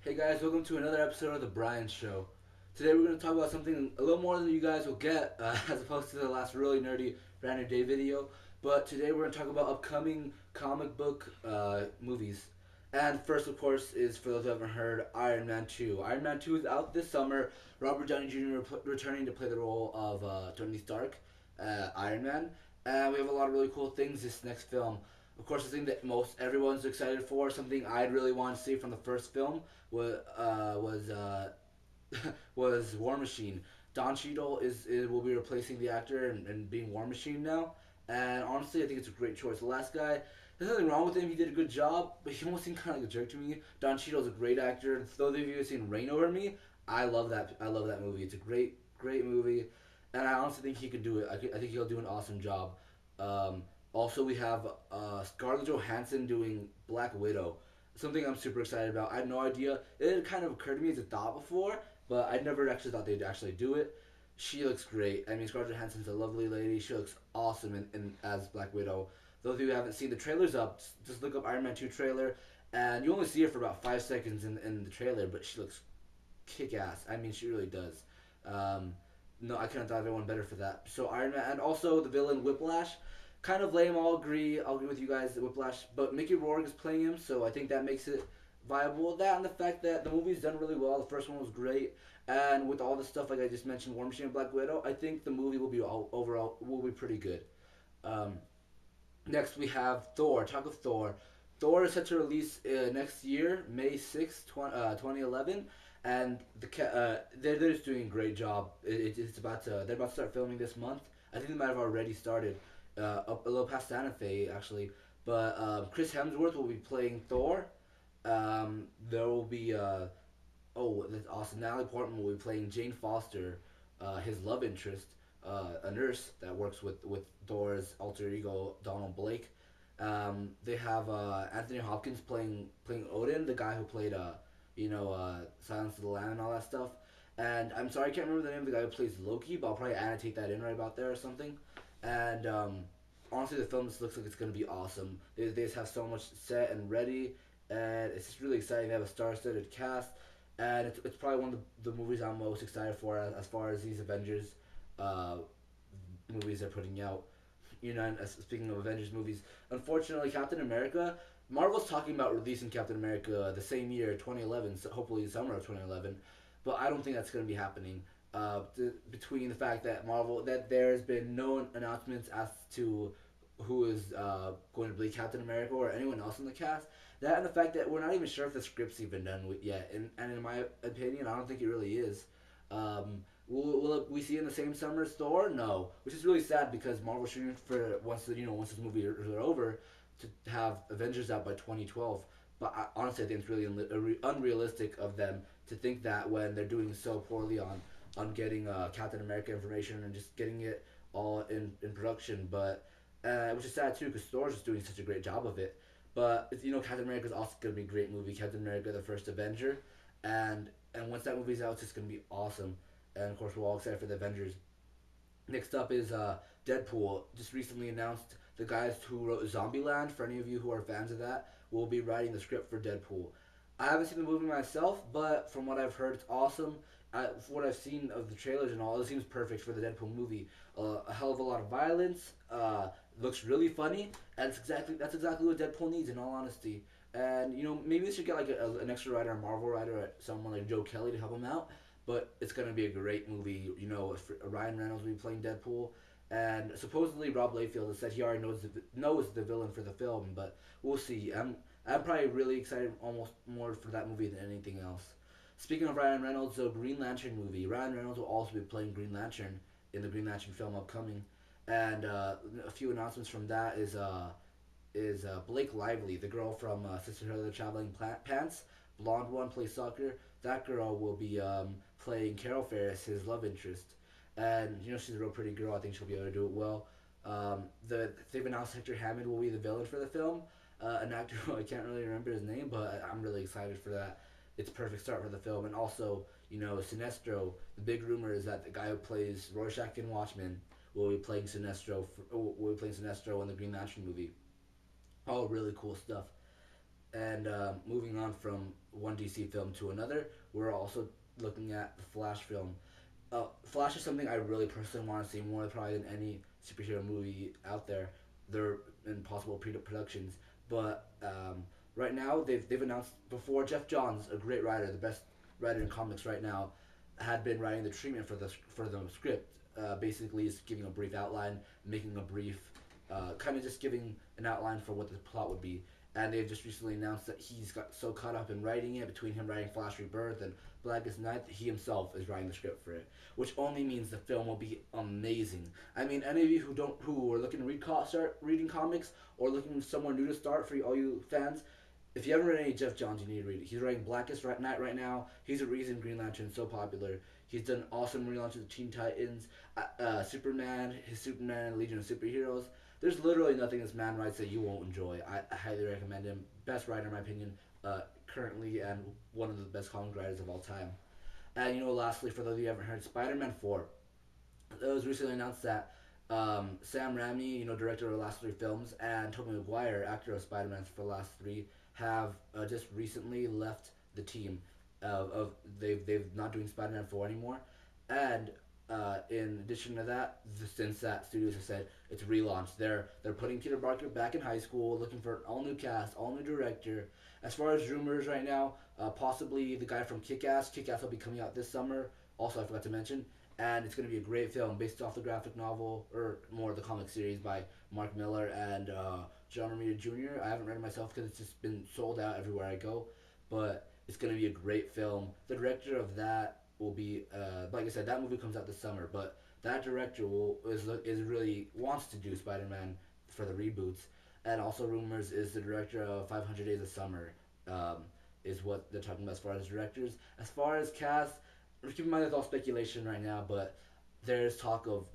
Hey guys, welcome to another episode of The Brian Show. Today we're going to talk about something a little more than you guys will get, as opposed to the last really nerdy brand new day video. But today we're going to talk about upcoming comic book movies. And first, of course, is for those who haven't heard, Iron Man 2. Iron Man 2 is out this summer. Robert Downey Jr. Returning to play the role of Tony Stark, Iron Man. And we have a lot of really cool things this next film. Of course, the thing that most everyone's excited for, something I'd really want to see from the first film, was was War Machine. Don Cheadle will be replacing the actor and being War Machine now. And honestly, I think it's a great choice. The last guy, there's nothing wrong with him. He did a good job, but he almost seemed kind of like a jerk to me. Don Cheadle's a great actor. Those of you who've seen Reign Over Me, I love that. I love that movie. It's a great movie, and I honestly think he can do it. I think he'll do an awesome job. Also, we have Scarlett Johansson doing Black Widow. Something I'm super excited about. I had no idea. It had kind of occurred to me as a thought before, but I never actually thought they'd actually do it. She looks great. I mean, Scarlett Johansson's a lovely lady. She looks awesome in as Black Widow. Those of you who haven't seen the trailers up, just look up Iron Man 2 trailer, and you only see her for about 5 seconds in the trailer, but she looks kick ass. I mean, she really does. Um, no, I couldn't have thought of anyone better for that. So Iron Man, and also the villain Whiplash, kind of lame. I'll agree. I'll agree with you guys. Whiplash, but Mickey Rourke is playing him, so I think that makes it viable. That and the fact that the movie's done really well. The first one was great, and with all the stuff like I just mentioned, War Machine and Black Widow, I think the movie will be overall will be pretty good. Um, Next we have Thor. Talk of Thor. Thor is set to release next year, May 6th, 2011, and they're just doing a great job. It's about to they're about to start filming this month. I think they might have already started, up a little past Santa Fe actually. But Chris Hemsworth will be playing Thor. There will be that's awesome. Natalie Portman will be playing Jane Foster, his love interest, a nurse that works with Thor's alter ego Donald Blake. They have Anthony Hopkins playing Odin, the guy who played Silence of the Lamb and all that stuff. And I'm sorry, I can't remember the name of the guy who plays Loki, but I'll probably annotate that in right about there or something. And honestly, the film just looks like it's gonna be awesome. They just have so much set and ready, and it's just really exciting. They have a star-studded cast, and it's probably one of the movies I'm most excited for as far as these Avengers uh, movies they're putting out. And speaking of Avengers movies, unfortunately, Captain America, Marvel's talking about releasing Captain America the same year, 2011, so hopefully the summer of 2011, but I don't think that's going to be happening. Between the fact that there's been no announcements as to who is going to play Captain America or anyone else in the cast, that and the fact that we're not even sure if the script's even done yet, and in my opinion, I don't think it really is. Will we see in the same summer as Thor? No, which is really sad because Marvel's shooting for once this movie is over to have Avengers out by 2012. But honestly, I think it's really unrealistic of them to think that when they're doing so poorly on getting Captain America information and just getting it all in production. But which is sad too because Thor's just doing such a great job of it. But Captain America is also gonna be a great movie. Captain America: The First Avenger, and once that movie's out, it's just gonna be awesome. And of course, we're all excited for the Avengers. Next up is Deadpool. Just recently announced the guys who wrote Zombieland. For any of you who are fans of that, will be writing the script for Deadpool. I haven't seen the movie myself, but from what I've heard, it's awesome. From what I've seen of the trailers and all, it seems perfect for the Deadpool movie. A hell of a lot of violence. Looks really funny, and that's exactly what Deadpool needs. In all honesty, and maybe they should get like an extra writer, a Marvel writer, someone like Joe Kelly to help him out. But it's gonna be a great movie. Ryan Reynolds will be playing Deadpool, and supposedly Rob Liefeld has said he already knows the villain for the film. But we'll see. I'm probably really excited, almost more for that movie than anything else. Speaking of Ryan Reynolds, the Green Lantern movie. Ryan Reynolds will also be playing Green Lantern in the Green Lantern film upcoming, and a few announcements from that is Blake Lively, the girl from Sisterhood of the Traveling Pants, blonde one, plays soccer. That girl will be playing Carol Ferris, his love interest, and she's a real pretty girl. I think she'll be able to do it well. They've announced Hector Hammond will be the villain for the film, an actor who I can't really remember his name, but I'm really excited for that. It's a perfect start for the film, and also Sinestro. The big rumor is that the guy who plays Rorschach in Watchmen will be playing Sinestro in the Green Lantern movie. All really cool stuff. And moving on from one DC film to another, we're also looking at the Flash film. Flash is something I really personally want to see more probably than any superhero movie out there. They're in possible productions, but right now they've announced before Jeff Johns, a great writer, the best writer in comics right now, had been writing the treatment for the script. Basically, is giving a brief outline, making a brief, kind of just giving an outline for what the plot would be. And they've just recently announced that he's got so caught up in writing it, between him writing Flash Rebirth and Blackest Night, that he himself is writing the script for it, which only means the film will be amazing. I mean, any of you who are looking to start reading comics, or looking somewhere new to start, for all you fans, if you haven't read any Jeff Johns, you need to read it. He's writing Blackest Night right now. He's the reason Green Lantern is so popular. He's done awesome relaunches of Teen Titans, Superman, his Superman, Legion of Superheroes. There's literally nothing this man writes that you won't enjoy. I highly recommend him. Best writer in my opinion, currently, and one of the best comic writers of all time. And lastly, for those of you who haven't heard, Spider-Man 4. It was recently announced that Sam Raimi, director of the last three films, and Tobey Maguire, actor of Spider-Man for the last three, have just recently left the team. They've not doing Spider-Man 4 anymore, and in addition to that, since that studios have said it's relaunched, they're putting Peter Parker back in high school, looking for an all new cast, all new director. As far as rumors right now, possibly the guy from Kick-Ass. Kick-Ass will be coming out this summer. Also, I forgot to mention, and it's going to be a great film based off the graphic novel, or more the comic series by Mark Miller and John Romita Jr. I haven't read it myself because it's just been sold out everywhere I go, but it's going to be a great film. The director of that will be, like I said, that movie comes out this summer, but that director is really wants to do Spider-Man for the reboots, and also rumors is the director of 500 Days of Summer, is what they're talking about as far as directors. As far as cast, keep in mind it's all speculation right now, but there's talk of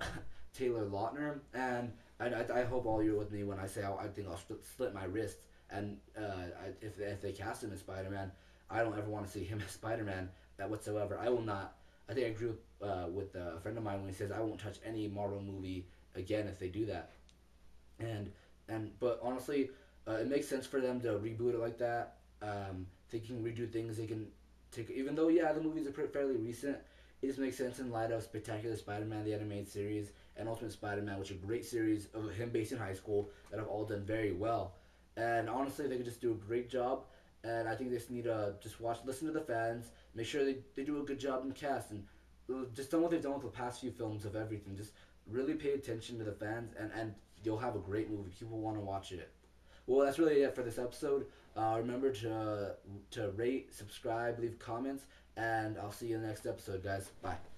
Taylor Lautner, and I hope all you're with me when I say I think I'll slit my wrist, and if they cast him as Spider-Man, I don't ever want to see him as Spider-Man whatsoever. I will not. I think I agree with a friend of mine when he says I won't touch any Marvel movie again if they do that. And but honestly, it makes sense for them to reboot it like that. They can redo things. They can take, even though the movies are fairly recent. It just makes sense in light of Spectacular Spider-Man, the animated series, and Ultimate Spider-Man, which are great series of him based in high school that have all done very well. And honestly, they could just do a great job. And I think they just need to just listen to the fans, make sure they do a good job in cast, and just done what they've done with the past few films of everything. Just really pay attention to the fans, and you'll have a great movie. People want to watch it. Well, that's really it for this episode. Remember to rate, subscribe, leave comments, and I'll see you in the next episode, guys. Bye.